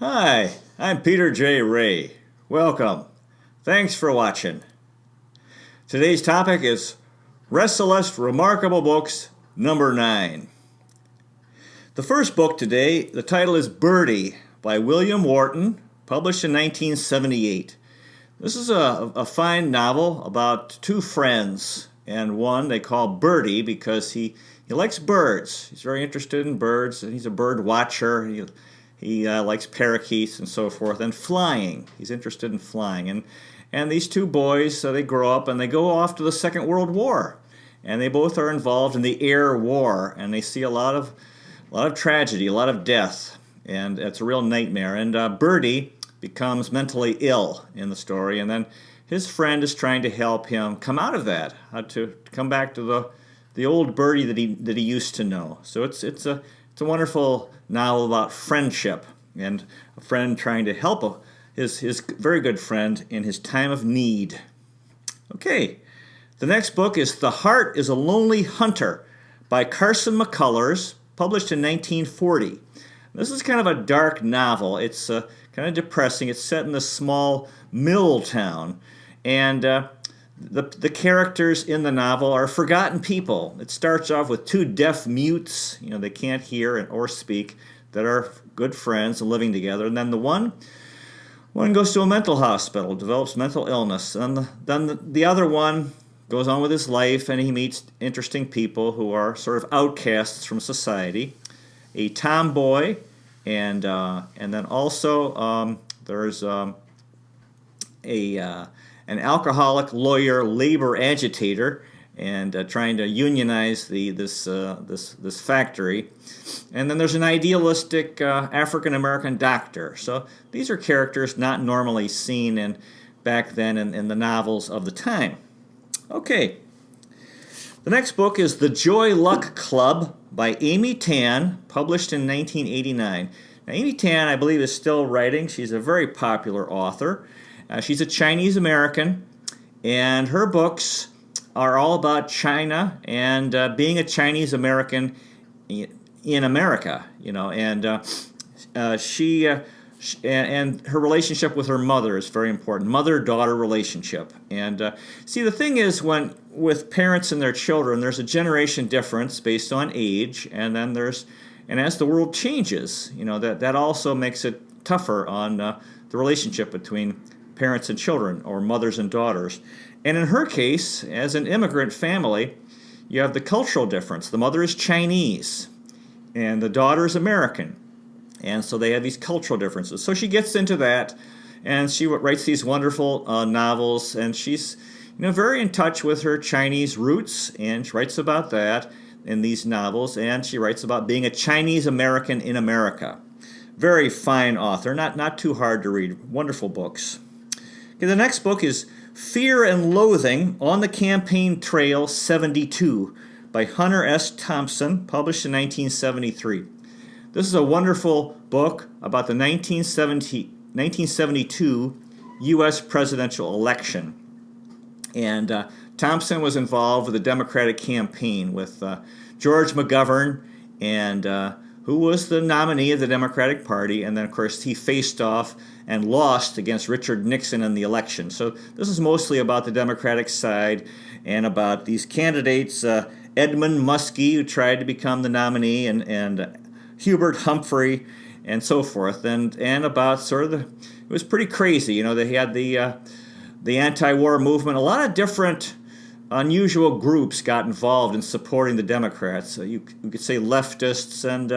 Hi, I'm Peter J. Ray. Welcome. Thanks for watching. Today's topic is Resalest Remarkable Books, number 9. The first book today, the title is Birdy by William Wharton, published in 1978. This is a fine novel about two friends, and one they call Birdy because he likes birds. He's very interested in birds, and he's a bird watcher. He likes parakeets and so forth, and flying. He's interested in flying. And these two boys, they grow up and they go off to the Second World War. And they both are involved in the air war, and they see a lot of tragedy, a lot of death, and it's a real nightmare. And Birdy becomes mentally ill in the story, and then his friend is trying to help him come out of that, how to come back to the old Birdy that he used to know. So it's a wonderful novel about friendship and a friend trying to help his very good friend in his time of need. Okay, the next book is The Heart is a Lonely Hunter by Carson McCullers, published in 1940. This is kind of a dark novel. It's kind of depressing. It's set in a small mill town, and the characters in the novel are forgotten people. It starts off with two deaf mutes, they can't hear or speak, that are good friends and living together. And then the one goes to a mental hospital, develops mental illness. And then the other one goes on with his life, and he meets interesting people who are sort of outcasts from society. A tomboy, and then also there's an alcoholic lawyer, labor agitator, and trying to unionize this factory. And then there's an idealistic African American doctor. So these are characters not normally seen back then in the novels of the time. Okay. The next book is The Joy Luck Club by Amy Tan, published in 1989. Now, Amy Tan, I believe, is still writing. She's a very popular author. She's a Chinese American, and her books are all about China and being a Chinese American in America, and her relationship with her mother is very important. Mother-daughter relationship. And see, the thing is, with parents and their children, there's a generation difference based on age, and then as the world changes, that also makes it tougher on the relationship between parents and children, or mothers and daughters. And in her case, as an immigrant family, you have the cultural difference. The mother is Chinese, and the daughter is American. And so they have these cultural differences. So she gets into that, and she writes these wonderful novels, and she's very in touch with her Chinese roots, and she writes about that in these novels, and she writes about being a Chinese American in America. Very fine author, not too hard to read. Wonderful books. Okay, the next book is Fear and Loathing on the Campaign Trail 72 by Hunter S. Thompson, published in 1973. This is a wonderful book about the 1972 U.S. presidential election. And Thompson was involved with the Democratic campaign with George McGovern, and who was the nominee of the Democratic Party. And then, of course, he faced off and lost against Richard Nixon in the election. So this is mostly about the Democratic side and about these candidates, Edmund Muskie, who tried to become the nominee, and Hubert Humphrey, and so forth, and about sort of it was pretty crazy. They had the anti-war movement. A lot of different unusual groups got involved in supporting the Democrats. You could say leftists and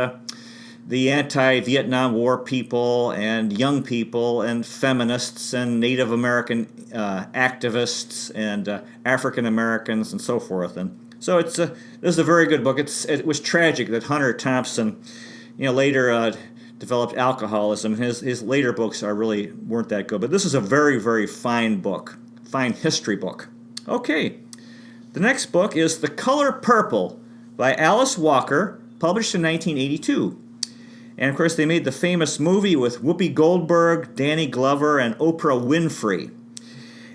the anti-Vietnam War people and young people and feminists and Native American activists and African Americans and so forth. And so this is a very good book. It was tragic that Hunter Thompson later developed alcoholism. His later books weren't that good, but this is a very, very fine book, fine history book. Okay, the next book is The Color Purple by Alice Walker, published in 1982. And of course, they made the famous movie with Whoopi Goldberg, Danny Glover, and Oprah Winfrey.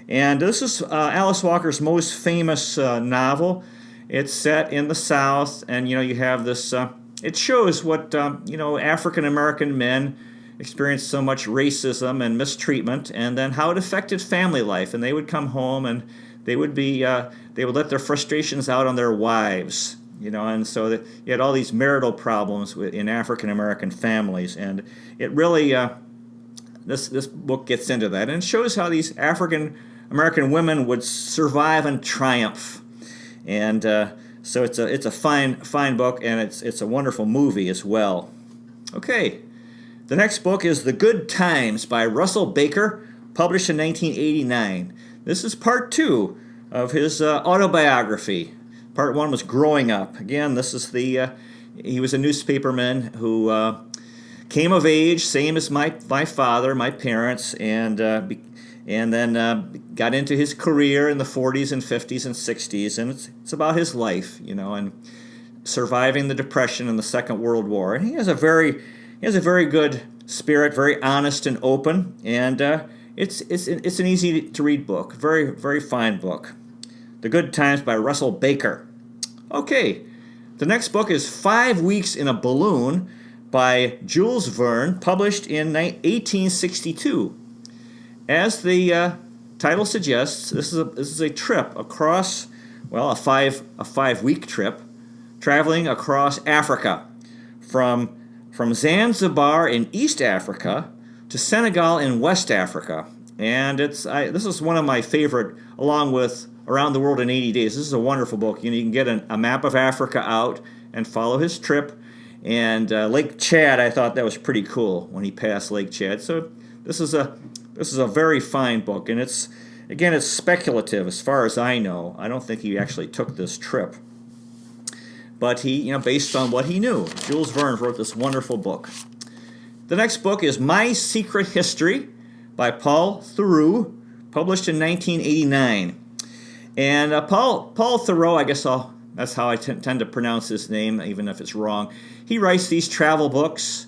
And this is Alice Walker's most famous novel. It's set in the South, and you have this. It shows what African American men experienced so much racism and mistreatment, and then how it affected family life. And they would come home and they would let their frustrations out on their wives, and so that you had all these marital problems in African American families, and it really this book gets into that, and it shows how these African American women would survive and triumph, and so it's a fine book, and it's a wonderful movie as well. Okay, the next book is The Good Times by Russel Baker, published in 1989. This is part 2 of his autobiography. Part 1 was Growing Up. Again, this is he was a newspaperman who came of age, same as my father, my parents, and then got into his career in the 40s and 50s and 60s, and it's about his life, and surviving the Depression and the Second World War. And he has a very good spirit, very honest and open, and it's an easy to read book, very very fine book. The Good Times by Russel Baker. Okay, the next book is 5 Weeks in a Balloon by Jules Verne, published in 1862. As the title suggests, this is a trip across, a 5-week trip, traveling across Africa, from Zanzibar in East Africa to Senegal in West Africa. And this is one of my favorite, along with Around the World in 80 Days. This is a wonderful book. You can get a map of Africa out and follow his trip. And Lake Chad, I thought that was pretty cool when he passed Lake Chad. So this is a very fine book, and it's speculative as far as I know. I don't think he actually took this trip, but he, based on what he knew, Jules Verne wrote this wonderful book. The next book is My Secret History by Paul Theroux, published in 1989. And Paul Theroux, I guess that's how I tend to pronounce his name, even if it's wrong. He writes these travel books.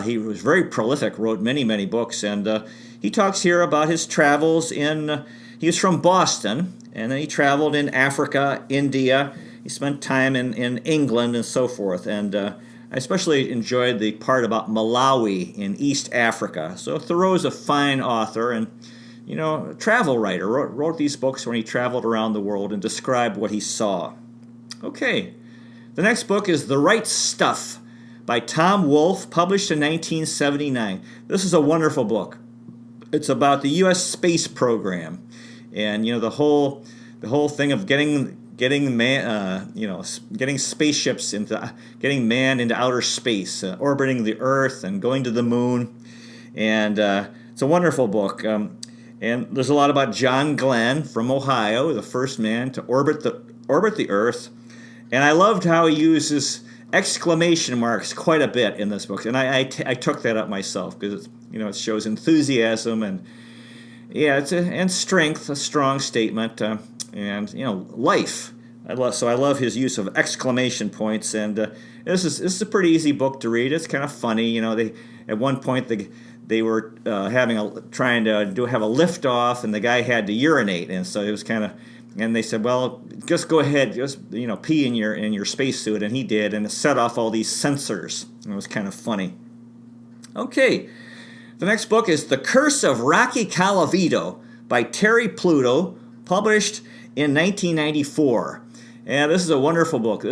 He was very prolific, wrote many, many books, and he talks here about his travels he was from Boston, and then he traveled in Africa, India. He spent time in England and so forth, and I especially enjoyed the part about Malawi in East Africa. So Thoreau is a fine author and, a travel writer, wrote these books when he traveled around the world and described what he saw. Okay, the next book is The Right Stuff by Tom Wolfe, published in 1979. This is a wonderful book. It's about the U.S. space program, and the whole thing of getting spaceships getting man into outer space, orbiting the Earth and going to the moon, and it's a wonderful book. And there's a lot about John Glenn from Ohio, the first man to orbit the Earth, and I loved how he uses exclamation marks quite a bit in this book, and I took that up myself because it shows enthusiasm and and strength, a strong statement, and life. I love his use of exclamation points, and this is a pretty easy book to read. It's kind of funny, they at one point they were trying to have a lift off, and the guy had to urinate, and so it was kind of. And they said, well, just go ahead, just pee in your spacesuit, and he did, and it set off all these sensors. And it was kind of funny. Okay, the next book is The Curse of Rocky Colavito by Terry Pluto, published in 1994. And this is a wonderful book.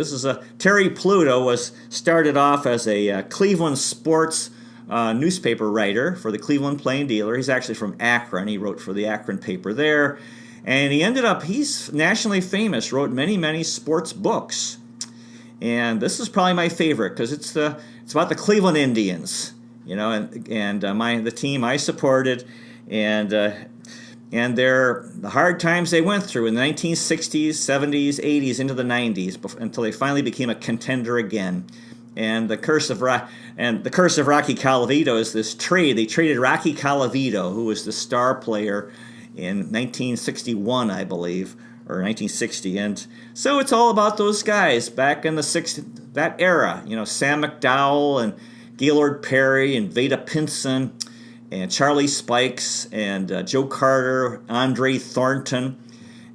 Terry Pluto started off as a Cleveland sports newspaper writer for the Cleveland Plain Dealer. He's actually from Akron. He wrote for the Akron paper there. And he's nationally famous, wrote many, many sports books. And this is probably my favorite because it's about the Cleveland Indians, and the team I supported, and the hard times they went through in the 1960s, 70s, 80s, into the 90s, until they finally became a contender again. And the curse of Rocky Colavito is this trade. They traded Rocky Colavito, who was the star player in 1961, I believe, or 1960, and so it's all about those guys back in that era. Sam McDowell and Gaylord Perry and Veda Pinson and Charlie Spikes and Joe Carter, Andre Thornton,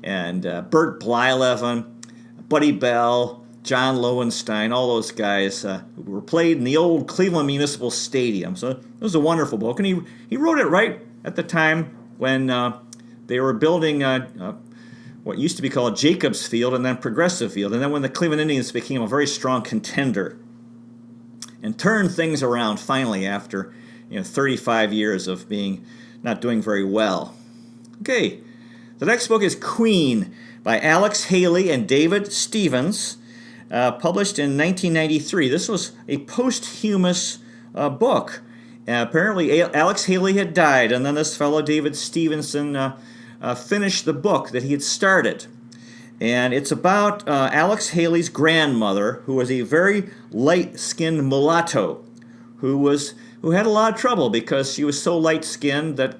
and Bert Blyleven, Buddy Bell, John Lowenstein, all those guys who were played in the old Cleveland Municipal Stadium. So it was a wonderful book. And he wrote it right at the time when they were building what used to be called Jacobs Field and then Progressive Field. And then when the Cleveland Indians became a very strong contender and turned things around finally after 35 years of not doing very well. Okay, the next book is Queen by Alex Haley and David Stevens, published in 1993. This was a posthumous book. Apparently, Alex Haley had died, and then this fellow, David Stevenson, finished the book that he had started. And it's about Alex Haley's grandmother, who was a very light-skinned mulatto, who had a lot of trouble because she was so light-skinned that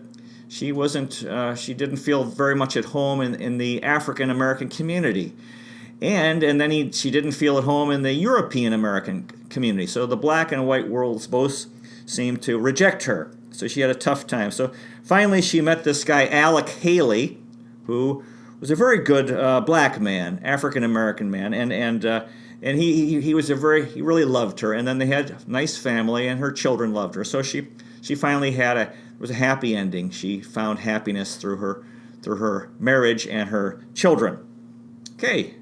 she didn't feel very much at home in the African American community, and then she didn't feel at home in the European American community. So the black and white worlds both seemed to reject her. So she had a tough time. So finally, she met this guy Alec Haley, who was a very good black man, African American man, and he really loved her. And then they had a nice family, and her children loved her. So she finally it was a happy ending. She found happiness through her marriage and her children. Okay,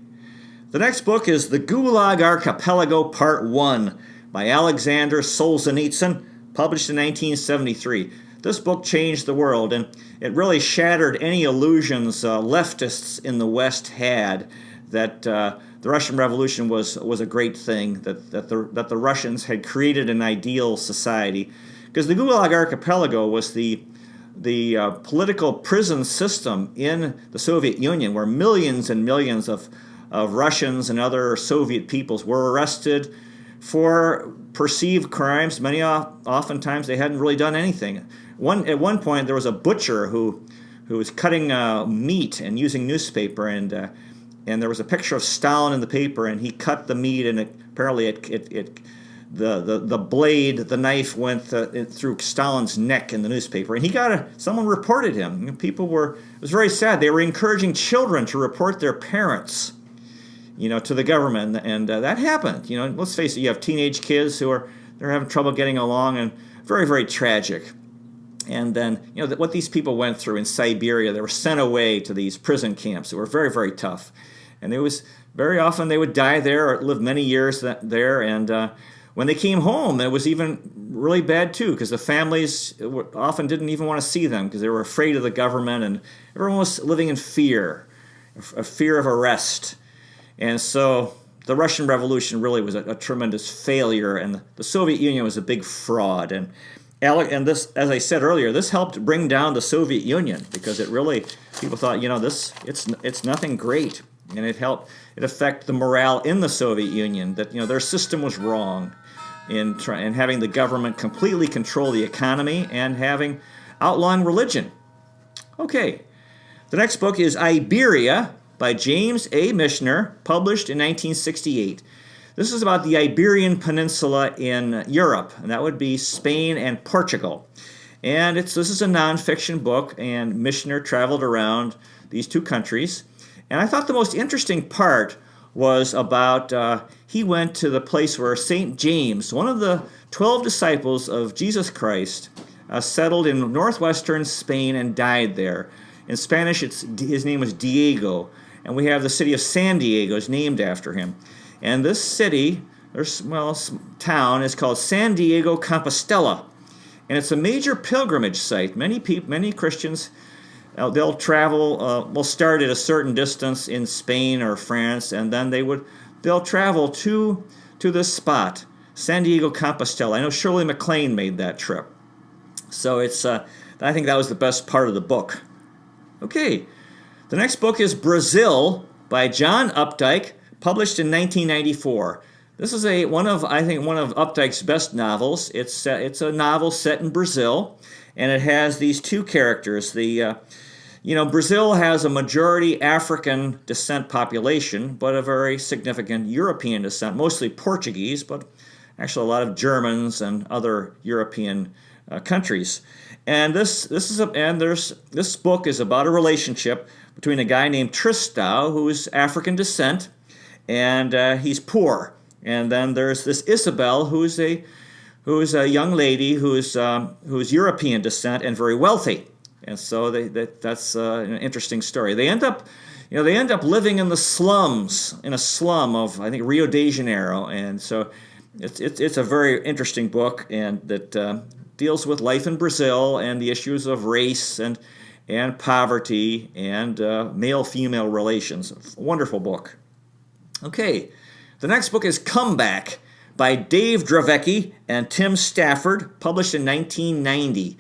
the next book is The Gulag Archipelago Part 1 by Aleksandr Solzhenitsyn, published in 1973. This book changed the world, and it really shattered any illusions leftists in the West had that the Russian Revolution was a great thing, that the Russians had created an ideal society. Because the Gulag Archipelago was the political prison system in the Soviet Union, where millions and millions of Russians and other Soviet peoples were arrested for perceived crimes. Oftentimes they hadn't really done anything. At one point, there was a butcher who was cutting meat and using newspaper, and there was a picture of Stalin in the paper, and he cut the meat, and apparently the blade, the knife went through Stalin's neck in the newspaper, and someone reported him. It was very sad. They were encouraging children to report their parents, to the government, and that happened. Let's face it, you have teenage kids they're having trouble getting along, and very, very tragic. And then, what these people went through in Siberia, they were sent away to these prison camps that were very, very tough. And very often they would die there or live many years there. And when they came home, it was even really bad too, because the families often didn't even want to see them because they were afraid of the government, and everyone was living in fear, a fear of arrest. And so the Russian Revolution really was a tremendous failure, and the Soviet Union was a big fraud. And this, as I said earlier, this helped bring down the Soviet Union because people thought, it's nothing great, and it affected the morale in the Soviet Union that their system was wrong in having the government completely control the economy and outlawing religion. Okay, the next book is Iberia by James A. Michener, published in 1968. This is about the Iberian Peninsula in Europe, and that would be Spain and Portugal. And this is a nonfiction book, and Michener traveled around these two countries. And I thought the most interesting part was about he went to the place where St. James, one of the 12 disciples of Jesus Christ, settled in northwestern Spain and died there. In Spanish, his name was Diego, and we have the city of San Diego is named after him. And this city, town, is called San Diego Compostela, and it's a major pilgrimage site. Many Christians, they'll travel. Will start at a certain distance in Spain or France, and then they'll travel to this spot, San Diego Compostela. I know Shirley MacLaine made that trip, so I think that was the best part of the book. Okay, the next book is Brazil by John Updike, published in 1994. This is one of Updike's best novels. It's a novel set in Brazil, and it has these two characters. Brazil has a majority African descent population, but a very significant European descent, mostly Portuguese, but actually a lot of Germans and other European countries. And this book is about a relationship between a guy named Tristão, who is African descent, and he's poor. And then there's this Isabel, who's a young lady who's European descent and very wealthy. And so that's an interesting story. They end up living in the slums, in a slum of, I think, Rio de Janeiro. And so it's a very interesting book, and that deals with life in Brazil and the issues of race and poverty and male-female relations. A wonderful book. Okay, the next book is Comeback by Dave Dravecky and Tim Stafford, published in 1990.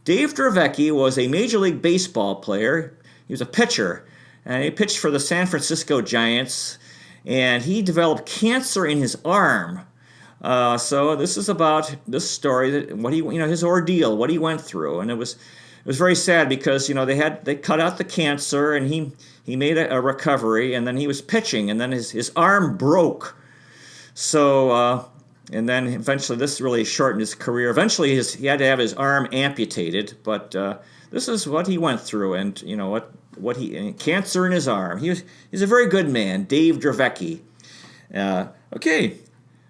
Dave Dravecky was a Major League Baseball player. He was a pitcher, and he pitched for the San Francisco Giants, and he developed cancer in his arm. So this is about this story, that his ordeal, what he went through, and it was very sad because they cut out the cancer, and he made a recovery, and then he was pitching, and then his arm broke. So and then eventually this really shortened his career. Eventually he had to have his arm amputated, but this is what he went through, and cancer in his arm. He's a very good man, Dave Dravecky. Okay.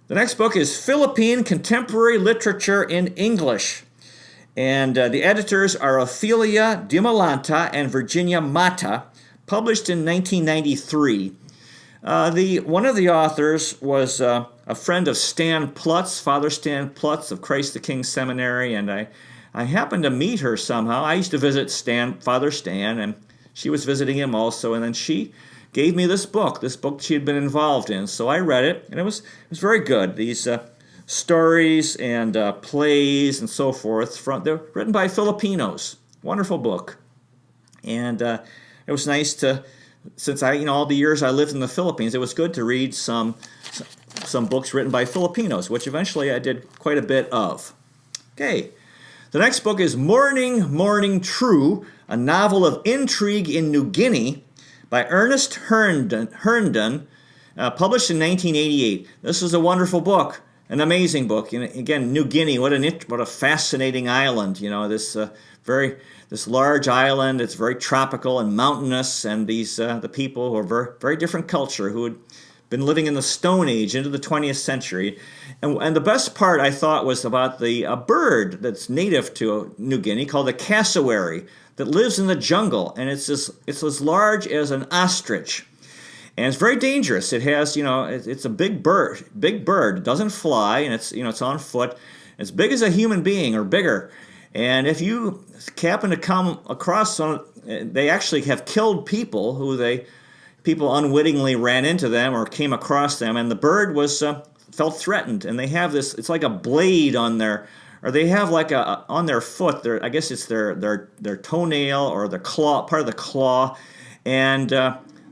The next book is Philippine Contemporary Literature in English. And the editors are Ophelia Dimalanta and Virginia Mata, published in 1993. One of the authors was a friend of Stan Plutz, Father Stan Plutz of Christ the King Seminary, and I happened to meet her somehow. I used to visit Father Stan, and she was visiting him also, and then she gave me this book she had been involved in. So I read it, and it was very good. These stories and plays and so forth, they're written by Filipinos. Wonderful book. And it was nice to, since all the years I lived in the Philippines, it was good to read some books written by Filipinos, which eventually I did quite a bit of. Okay. The next book is Morning, Morning True, a novel of intrigue in New Guinea, by Ernest Herndon, published in 1988. This is a wonderful book, an amazing book. Again, New Guinea, what a fascinating island. This large island. It's very tropical and mountainous, and the people who are very, very different culture, who had been living in the Stone Age into the 20th century. And the best part, I thought, was about a bird that's native to New Guinea called the cassowary, that lives in the jungle, and it's as large as an ostrich, and it's very dangerous. It has, it's a big bird. It doesn't fly, and it's on foot. It's big as a human being or bigger. And if you happen to come across some, they actually have killed people people unwittingly ran into them or came across them, and the bird felt threatened, and they have this. It's like a blade on their. Or they have on their foot, I guess it's their toenail or their claw, part of the claw, and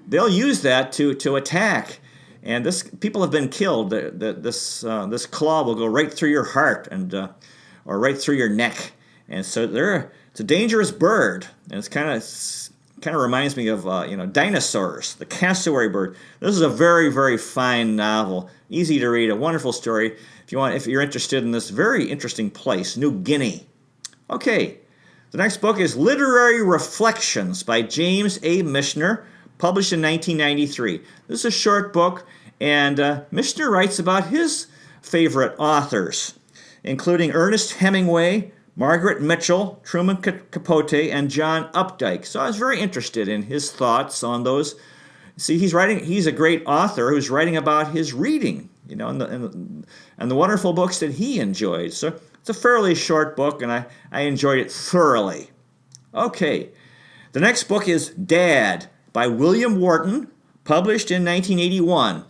they'll use that to attack. And people have been killed. This claw will go right through your heart or right through your neck. And so it's a dangerous bird, and it's kind of reminds me of dinosaurs, the cassowary bird. This is a very, very fine novel, easy to read, a wonderful story. If you're interested in this very interesting place, New Guinea. Okay, the next book is Literary Reflections by James A. Michener, published in 1993. This is a short book, and Michener writes about his favorite authors, including Ernest Hemingway, Margaret Mitchell, Truman Capote, and John Updike. So I was very interested in his thoughts on those. See, he's a great author who's writing about his reading, and the wonderful books that he enjoyed. So it's a fairly short book, and I enjoyed it thoroughly. Okay, the next book is Dad by William Wharton, published in 1981.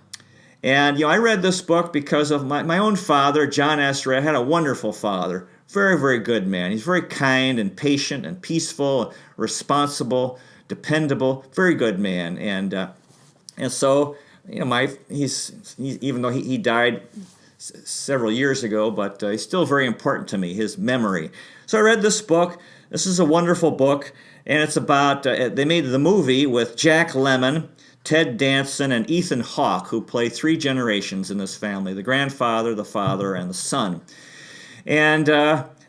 And I read this book because of my own father, John Esra. I had a wonderful father, very, very good man. He's very kind and patient and peaceful, responsible, dependable, very good man. And so he's even though he died several years ago, but he's still very important to me, his memory. So I read this book. This is a wonderful book, and it's about, they made the movie with Jack Lemmon, Ted Danson, and Ethan Hawke, who play three generations in this family, the grandfather, the father, and the son. And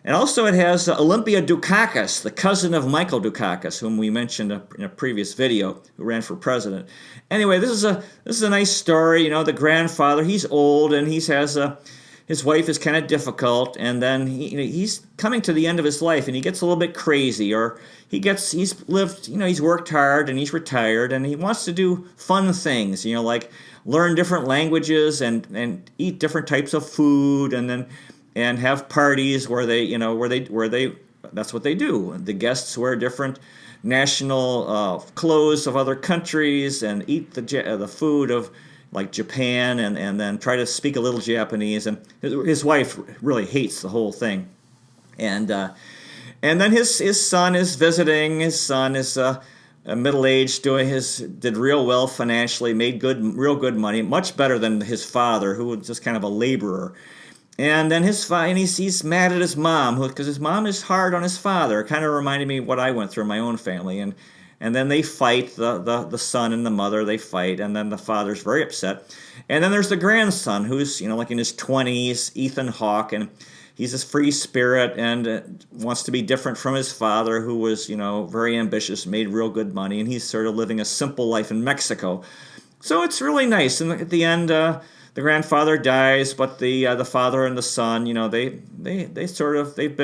And also it has Olympia Dukakis, the cousin of Michael Dukakis, whom we mentioned in a previous video, who ran for president. Anyway, this is a nice story. The grandfather, he's old, and his wife is kind of difficult, and then he's coming to the end of his life, and he gets a little bit crazy, or he's worked hard, and he's retired, and he wants to do fun things, like learn different languages and eat different types of food, and have parties where they that's what they do. The guests wear different national clothes of other countries and eat the food of like Japan, and then try to speak a little Japanese. And his wife really hates the whole thing. And then his son is visiting. His son is middle-aged, did real well financially, made real good money, much better than his father, who was just kind of a laborer. And then he's mad at his mom, because his mom is hard on his father. It kind of reminded me of what I went through in my own family. And then they fight, the son and the mother, they fight, and then the father's very upset. And then there's the grandson, who's, like in his 20s, Ethan Hawke, and he's a free spirit and wants to be different from his father, who was, very ambitious, made real good money, and he's sort of living a simple life in Mexico. So it's really nice. And at the end, the grandfather dies, but the father and the son, they've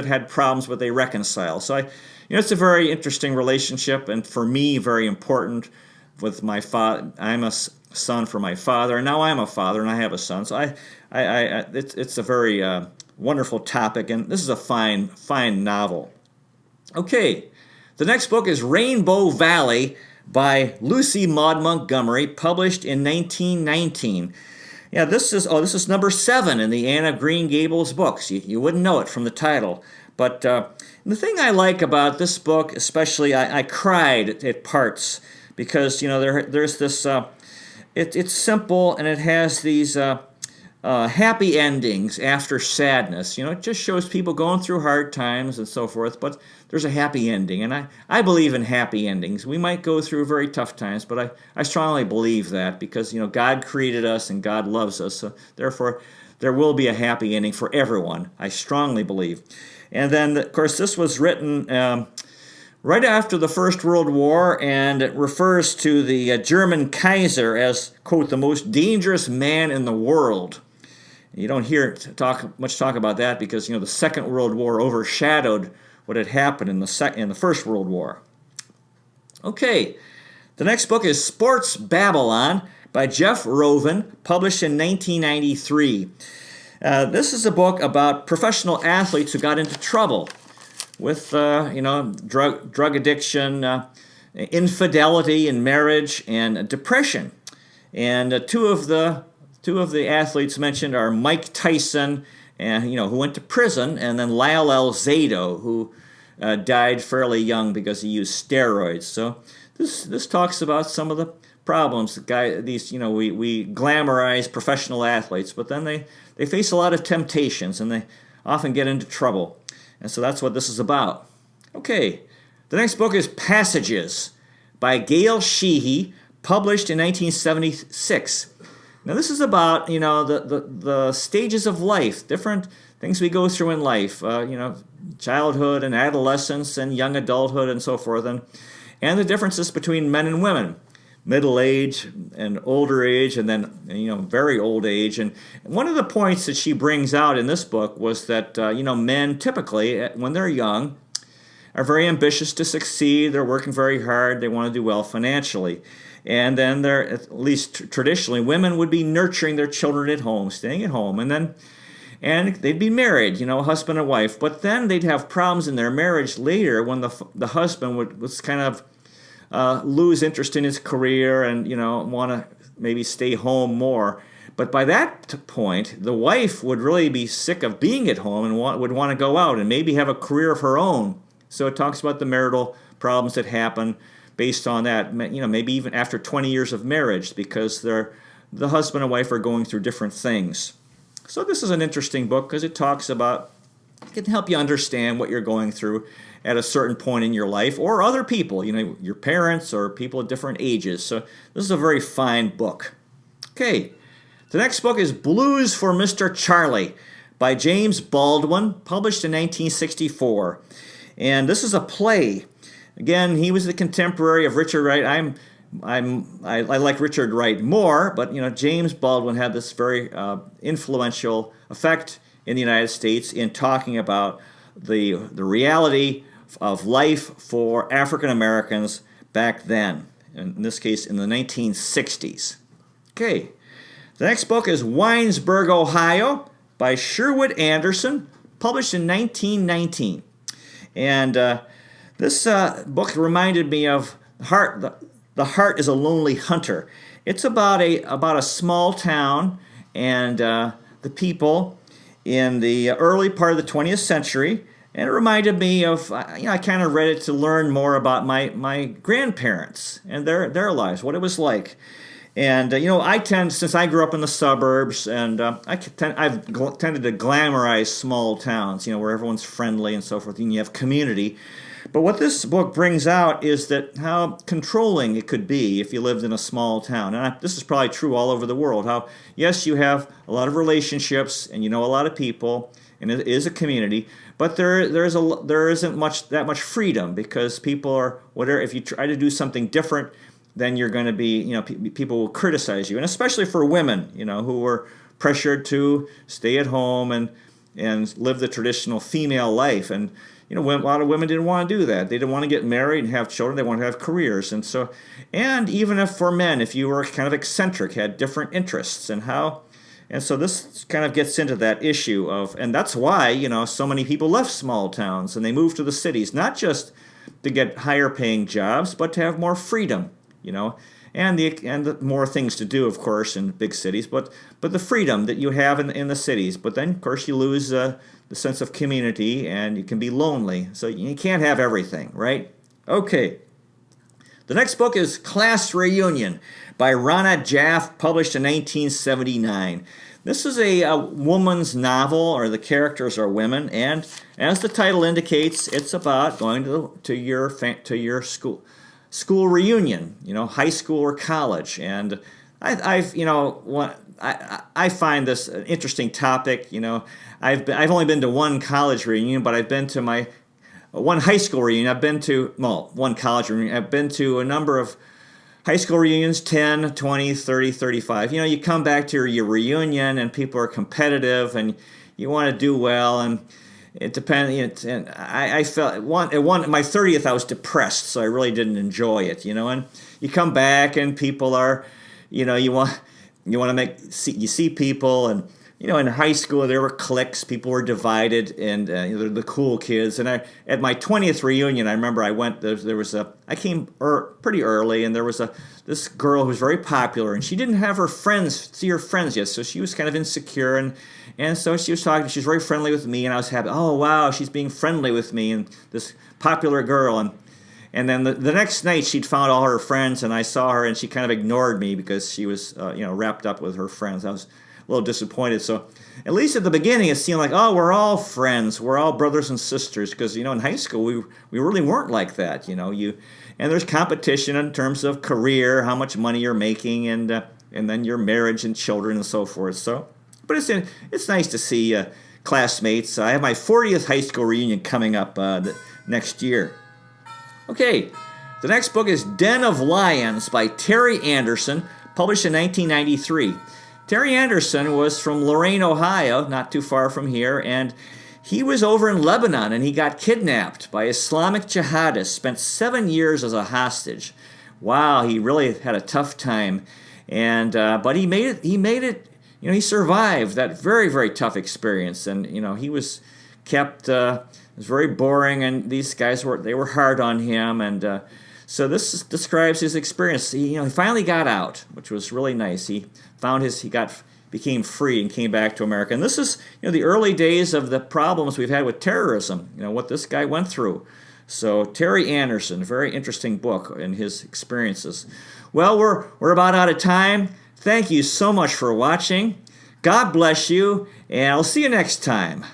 had problems, but they reconcile. So it's a very interesting relationship, and for me, very important with my father. I'm a son for my father, and now I'm a father, and I have a son. So it's a very wonderful topic, and this is a fine novel. Okay, the next book is Rainbow Valley by Lucy Maud Montgomery, published in 1919. Yeah, this is number 7 in the Anne of Green Gables books. You wouldn't know it from the title. But the thing I like about this book, especially, I cried at parts, because there's this. It's simple, and it has these happy endings after sadness. It just shows people going through hard times and so forth, but there's a happy ending, and I believe in happy endings. We might go through very tough times, but I strongly believe that, because God created us and God loves us, so therefore there will be a happy ending for everyone. I strongly believe. And then, of course, this was written right after the First World War, and it refers to the German Kaiser as, quote, the most dangerous man in the world. You don't hear much talk about that, because the Second World War overshadowed what had happened in the First World War. Okay, the next book is Sports Babylon by Jeff Rovin, published in 1993. This is a book about professional athletes who got into trouble with, drug addiction, infidelity in marriage, and depression. And two of the athletes mentioned are Mike Tyson, and who went to prison, and then Lyle Alzado, who died fairly young because he used steroids. So this talks about some of the problems. We glamorize professional athletes, but then they face a lot of temptations, and they often get into trouble. And so that's what this is about. Okay, the next book is Passages by Gail Sheehy, published in 1976. Now this is about, the stages of life, different things we go through in life, childhood and adolescence and young adulthood and so forth, and the differences between men and women. Middle age and older age, and then very old age. And one of the points that she brings out in this book was that men typically, when they're young, are very ambitious to succeed. They're working very hard. They want to do well financially. And then they're, at least traditionally, women would be nurturing their children at home, staying at home, and they'd be married, husband and wife. But then they'd have problems in their marriage later when the husband was kind of lose interest in his career and want to maybe stay home more. But by that point, the wife would really be sick of being at home and would want to go out and maybe have a career of her own. So it talks about the marital problems that happen based on that. Maybe even after 20 years of marriage, because the husband and wife are going through different things. So this is an interesting book because it talks about, it can help you understand what you're going through at a certain point in your life, or other people, your parents or people at different ages. So this is a very fine book. Okay, the next book is Blues for Mr. Charlie by James Baldwin, published in 1964. And this is a play. Again, he was the contemporary of Richard Wright. I like Richard Wright more, but James Baldwin had this very influential effect in the United States in talking about the reality of life for African Americans back then. In this case, in the 1960s. Okay, the next book is Winesburg, Ohio, by Sherwood Anderson, published in 1919. And this book reminded me of The Heart is a Lonely Hunter. It's about a small town and the people in the early part of the 20th century. And it reminded me of, I kind of read it to learn more about my grandparents and their lives, what it was like. And, since I grew up in the suburbs, and I've tended to glamorize small towns, where everyone's friendly and so forth, and you have community. But what this book brings out is that how controlling it could be if you lived in a small town. And this is probably true all over the world. How, yes, you have a lot of relationships, and you know a lot of people, and it is a community, but there isn't that much freedom, because people are, whatever, if you try to do something different, then you're going to be, people will criticize you. And especially for women, who were pressured to stay at home and live the traditional female life. And, a lot of women didn't want to do that. They didn't want to get married and have children. They wanted to have careers. And even if for men, if you were kind of eccentric, had different interests and so this kind of gets into that issue and that's why, so many people left small towns and they moved to the cities, not just to get higher paying jobs, but to have more freedom, and the more things to do, of course, in big cities, but the freedom that you have in the cities. But then, of course, you lose the sense of community, and you can be lonely. So you can't have everything, right? Okay. The next book is Class Reunion by Rana Jaff, published in 1979. This is a woman's novel, or the characters are women, and as the title indicates, it's about going to your school reunion, high school or college. And I find this an interesting topic. I've only been to one college reunion, but I've been to one high school reunion. I've been to, one college reunion. I've been to a number of high school reunions, 10, 20, 30, 35. You come back to your reunion and people are competitive and you want to do well, and it depends. And I felt at my 30th I was depressed, so I really didn't enjoy it. And you come back and people are, you want to see people, and in high school there were cliques, people were divided, and the cool kids. And at my 20th reunion, I remember I came pretty early, and there was this girl who was very popular, and she didn't have see her friends yet, so she was kind of insecure, and so she was talking. She was very friendly with me, and I was happy. Oh wow, she's being friendly with me, and this popular girl. And then the next night she'd found all her friends, and I saw her, and she kind of ignored me because she was wrapped up with her friends. I was a little disappointed. So at least at the beginning it seemed like, oh, we're all friends, we're all brothers and sisters, because in high school we really weren't like that. And there's competition in terms of career, how much money you're making, and then your marriage and children and so forth. So, but it's nice to see classmates. I have my 40th high school reunion coming up next year. Okay, the next book is Den of Lions by Terry Anderson, published in 1993. Terry Anderson was from Lorain, Ohio, not too far from here, and he was over in Lebanon, and he got kidnapped by Islamic jihadists, spent 7 years as a hostage. Wow, he really had a tough time, and but he made it. He survived that very, very tough experience, and he was kept. It was very boring, and these guys were hard on him, and so this describes his experience. He finally got out, which was really nice. He became free and came back to America. And this is the early days of the problems we've had with terrorism. What this guy went through. So Terry Anderson, very interesting book and his experiences. Well, we're about out of time. Thank you so much for watching. God bless you, and I'll see you next time.